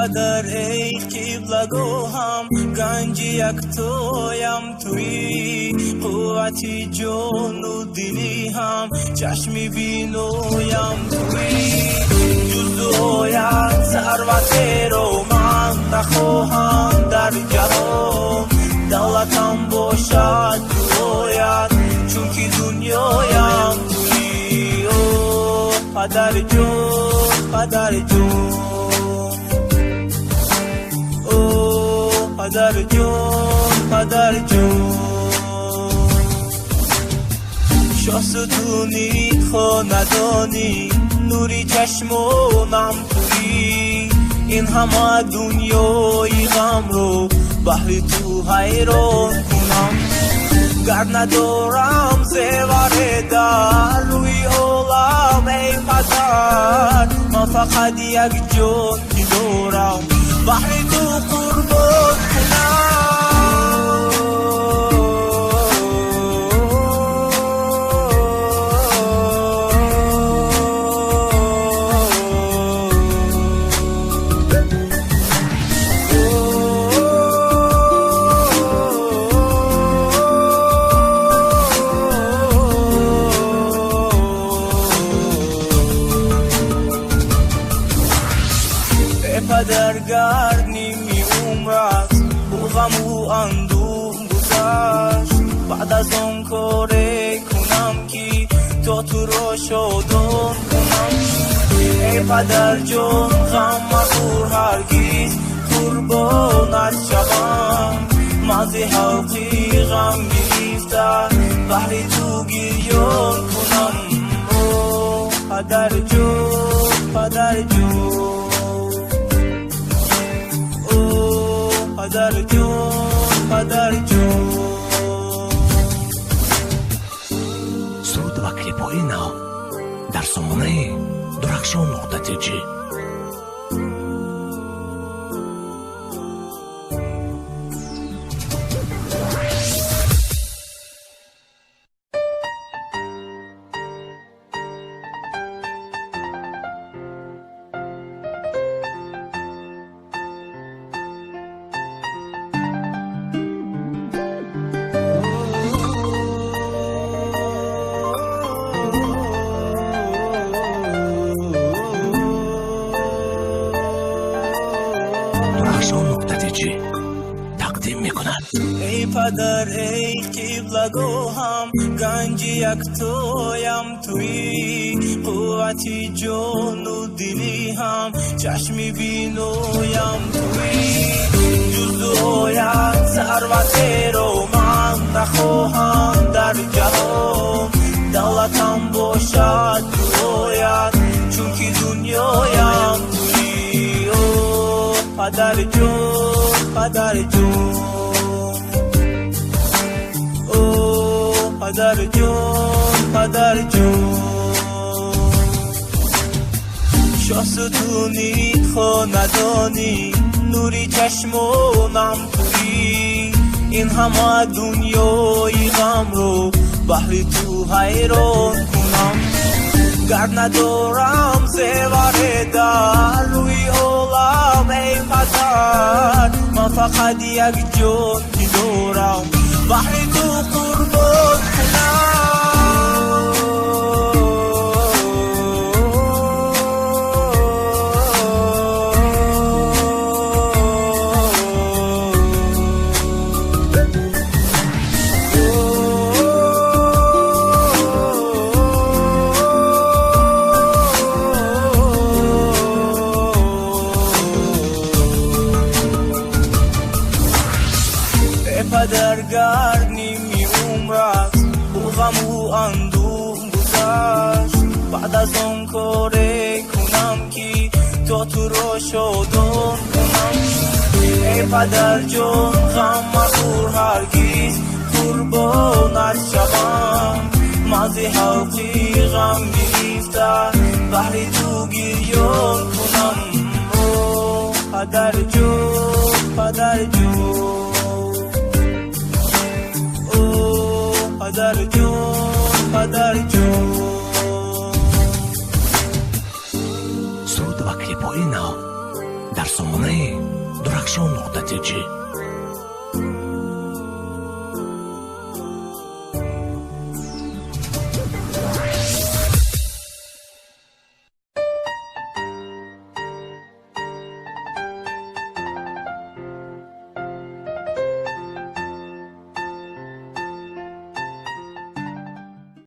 پدر ای قبلگاهم، گنج یک تویم تویی، قوتی جان و دلی هم، چشمی بینویم تویی. جز آید ثروت رو من نخواهم در جهان، دولتم باشد باید چون که دنیایم تویی. او پدر جان پدر جان، او پدر جان پدر جان. شاستونی خاندانی، نوری چشمانم تویی، این همه دنیای غم رو بحر تو حیران کنم. گر ندارم زیور در روی عالم ای پدر، من فقط یک جان که دارم بحر تو قربان کنم. پدر گر نیمی عمر است با غم و اندوه گذشت، بعد از آن کار کنم که تا تو را شادان کنم. ای پدر جان غم مخور هرگز قربانت شوم، مز حلقی غم گرفته بهر تو گریان کنم. او پدر جان پدر جان، پدر جان پدر جان. سرود و کلیپ‌های نو در سامانه درخشان.tg. تقدیم میکند. ای پدر ای قبلگاهم، گنج یک تویم تویی، قوتی جان و دلی هم، چشمی بینویم تویی. جز آید ثروت رو من نخواهم در جهان، دولتم باشد باید چون که دنیایم تویی. او پدر جان پدر جان، او پدر جان پدر جان. شاستونی خاندانی، نوری چشمانم تویی، این همه دنیای غم رو بحر تو حیران کنم. گر ندارم زیور در روی عالم ای پدر، من فقط یک جان که دارم بحر تو قربان کنم. پدر گر نیمی عمر است با غم و اندوه گذشت، بعد از آن کار کنم که تا تو را شادان کنم. ای پدر جان غم مخور هرگز قربانت شوم، مز حلقی غم گرفته بهر تو گریان کنم. او پدر جان پدر جان، پدر جان پدر جان. سرود و کلیپ‌های نو дар сомонаи дурахшон.tg